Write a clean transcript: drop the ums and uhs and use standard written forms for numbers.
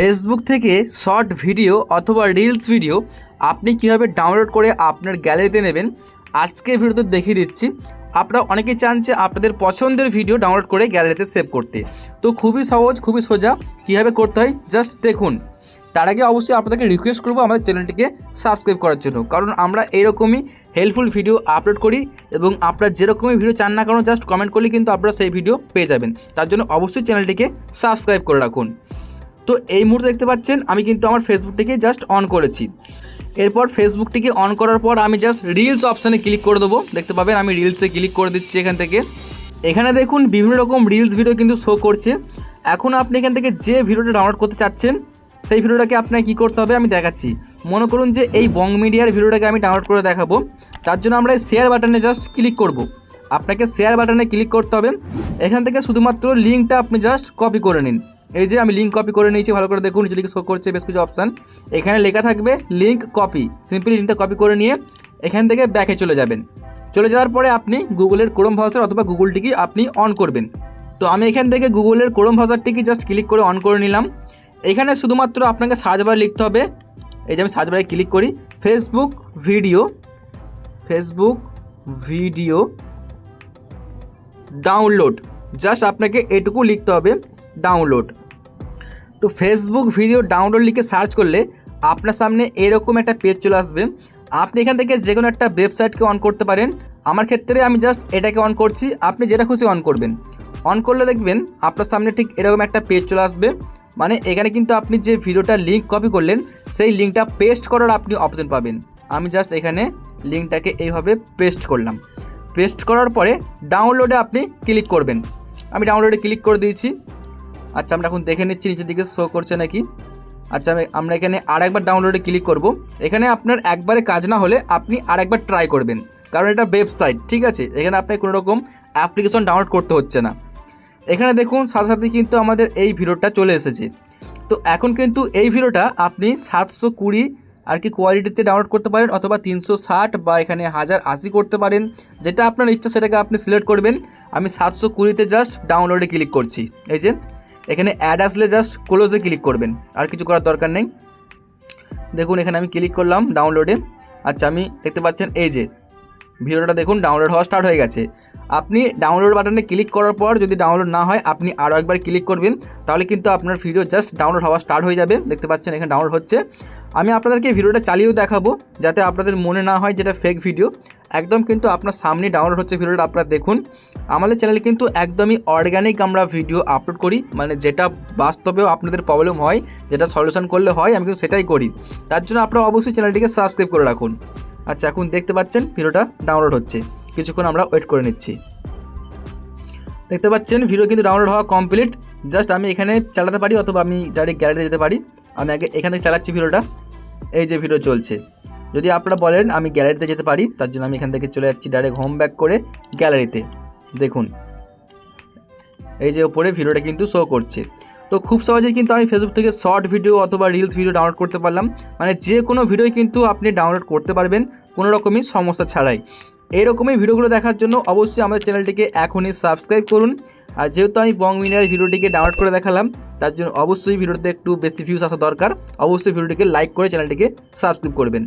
Facebook থেকে short video অথবা reels video আপনি কীভাবে ডাউনলোড করে আপনার গ্যালারিতে নেবেন আজকের ভিডিওতে দেখিয়ে দিচ্ছি। আপনারা অনেকেই চান যে আপনাদের পছন্দের ভিডিও ডাউনলোড করে গ্যালারিতে সেভ করতে, তো খুবই সহজ খুবই সোজা কীভাবে করতে হয় জাস্ট দেখুন। তার আগে অবশ্যই আপনাদেরকে রিকোয়েস্ট করবো আমাদের চ্যানেলটিকে সাবস্ক্রাইব করার জন্য, কারণ আমরা এরকমই হেল্পফুল ভিডিও আপলোড করি এবং আপনারা যেরকমই ভিডিও চান না কেন জাস্ট কমেন্ট করলে কিন্তু আপনারা সেই ভিডিও পেয়ে যাবেন। তার জন্য অবশ্যই চ্যানেলটিকে সাবস্ক্রাইব করে রাখুন। তো এই মুহূর্তে দেখতে পাচ্ছেন আমি কিন্তু আমার ফেসবুকটিকে জাস্ট অন করেছি। এরপর ফেসবুকটিকে অন করার পর আমি জাস্ট রিলস অপশানে ক্লিক করে দেবো। দেখতে পাবেন আমি রিলসে ক্লিক করে দিচ্ছি। এখান থেকে এখানে দেখুন বিভিন্ন রকম রিলস ভিডিও কিন্তু শো করছে। এখন আপনি এখান থেকে যে ভিডিওটা ডাউনলোড করতে চাচ্ছেন সেই ভিডিওটাকে আপনাকে কী করতে হবে আমি দেখাচ্ছি। মনে করুন যে এই বং মিডিয়ার ভিডিওটাকে আমি ডাউনলোড করে দেখাবো, তার জন্য আমরা এই শেয়ার বাটনে জাস্ট ক্লিক করব। আপনাকে শেয়ার বাটনে ক্লিক করতে হবে। এখান থেকে শুধুমাত্র লিঙ্কটা আপনি জাস্ট কপি করে নিন। এই যে আমি লিঙ্ক কপি করে নিয়েছি, ভালো করে দেখুন নিচে দিকে শো করছে বেশ কিছু অপশান, এখানে লেখা থাকবে লিঙ্ক কপি। সিম্পলি লিঙ্কটা কপি করে নিয়ে এখান থেকে ব্যাকে চলে যাবেন। চলে যাওয়ার পরে আপনি গুগলের ক্রোম ব্রাউজার অথবা গুগলটিকে আপনি অন করবেন। তো আমি এখান থেকে গুগলের ক্রোম ব্রাউজারটিকে জাস্ট ক্লিক করে অন করে নিলাম। এখানে শুধুমাত্র আপনাকে সার্চ বারে লিখতে হবে, এই যে আমি সার্চ বারে ক্লিক করি ফেসবুক ভিডিও ডাউনলোড, জাস্ট আপনাকে এটুকু লিখতে হবে ডাউনলোড। তো ফেসবুক ভিডিও ডাউনলোড লিখে সার্চ করলে আপনার সামনে এরকম একটা পেজ চলে আসবে। আপনি এখান থেকে যে কোনো একটা ওয়েবসাইটকে অন করতে পারেন। আমার ক্ষেত্রে আমি জাস্ট এটাকে অন করছি, আপনি যেটা খুশি অন করবেন। অন করলে দেখবেন আপনার সামনে ঠিক এরকম একটা পেজ চলে আসবে। মানে এখানে কিন্তু আপনি যে ভিডিওটার লিঙ্ক কপি করলেন সেই লিঙ্কটা পেস্ট করার আপনি অপশন পাবেন। আমি জাস্ট এখানে লিঙ্কটাকে এইভাবে পেস্ট করলাম। পেস্ট করার পরে ডাউনলোডে আপনি ক্লিক করবেন। আমি ডাউনলোডে ক্লিক করে দিয়েছি। আচ্ছা, আমরা এখন দেখে নিচ্ছি নিচের দিকে শো করছে নাকি। আচ্ছা, আমরা এখানে আরেকবার ডাউনলোডে ক্লিক করব। এখানে আপনার একবারে কাজ না হলে আপনি আরেকবার ট্রাই করবেন, কারণ এটা ওয়েবসাইট, ঠিক আছে। এখানে আপনার কোনো রকম অ্যাপ্লিকেশন ডাউনলোড করতে হচ্ছে না। এখানে দেখুন সাথে সাথে কিন্তু আমাদের এই ভিডিওটা চলে এসেছে। তো এখন কিন্তু এই ভিডিওটা আপনি 720 আর কি কোয়ালিটিতে ডাউনলোড করতে পারেন, অথবা 360 বা এখানে 1080 করতে পারেন, যেটা আপনার ইচ্ছা সেটাকে আপনি সিলেক্ট করবেন। আমি 720তে জাস্ট ডাউনলোডে ক্লিক করছি। এই যে এখানে অ্যাড আসলে জাস্ট ক্লোজে ক্লিক করবেন, আর কিছু করার দরকার নেই। দেখুন এখানে আমি ক্লিক করলাম ডাউনলোডে। আচ্ছা, আমি দেখতে পাচ্ছেন এই যে ভিডিওটা দেখুন ডাউনলোড হওয়া স্টার্ট হয়ে গেছে। আপনি ডাউনলোড বাটনে ক্লিক করার পর যদি ডাউনলোড না হয় আপনি আরও একবার ক্লিক করবেন, তাহলে কিন্তু আপনার ভিডিও জাস্ট ডাউনলোড হওয়া স্টার্ট হয়ে যাবে। দেখতে পাচ্ছেন এখানে ডাউনলোড হচ্ছে। আমি আপনাদেরকে ভিডিওটা চালিয়েও দেখাবো যাতে আপনাদের মনে না হয় যেটা ফেক ভিডিও। একদম কিন্তু আপনার সামনে ডাউনলোড হচ্ছে ভিডিওটা, আপনারা দেখুন। আমাদের চ্যানেলে কিন্তু একদমই অর্গ্যানিক আমরা ভিডিও আপলোড করি, মানে যেটা বাস্তবেও আপনাদের প্রবলেম হয়, যেটা সলিউশন করলে হয়, আমি কিন্তু সেটাই করি। তার জন্য আপনারা অবশ্যই চ্যানেলটিকে সাবস্ক্রাইব করে রাখুন। আচ্ছা, এখন দেখতে পাচ্ছেন ভিডিওটা ডাউনলোড হচ্ছে। কিছুক্ষণ আমরা ওয়েট করে নিচ্ছি। দেখতে পাচ্ছেন ভিডিও কিন্তু ডাউনলোড হওয়া কমপ্লিট। জাস্ট আমি এখানে চালাতে পারি অথবা আমি ডাইরেক্ট গ্যালারিতে যেতে পারি। আমি আগে এখানে চালাচ্ছি ভিডিওটা। এই যে ভিডিও চলছে। যদি আপনারা বলেন আমি গ্যালারিতে যেতে পারি, তার জন্য আমি এখান থেকে চলে যাচ্ছি ডাইরেক্ট হোম ব্যাক করে গ্যালারিতে। দেখুন এই যে ওপরে ভিডিওটা কিন্তু শো করছে। তো খুব সহজেই কিন্তু আমি ফেসবুক থেকে শর্ট ভিডিও অথবা রিলস ভিডিও ডাউনলোড করতে পারলাম। মানে যে কোনো ভিডিওই কিন্তু আপনি ডাউনলোড করতে পারবেন কোনো রকমই সমস্যা ছাড়াই। এইরকমই ভিডিওগুলো দেখার জন্য অবশ্যই আমাদের চ্যানেলটিকে এখনই সাবস্ক্রাইব করুন। আর যেহেতু আমি বং মিডিয়ার ভিডিওটিকে ডাউনলোড করে দেখালাম, তার জন্য অবশ্যই ভিডিওতে একটু বেশি ভিউজ আসা দরকার। অবশ্যই ভিডিওটিকে লাইক করে চ্যানেলটিকে সাবস্ক্রাইব করবেন।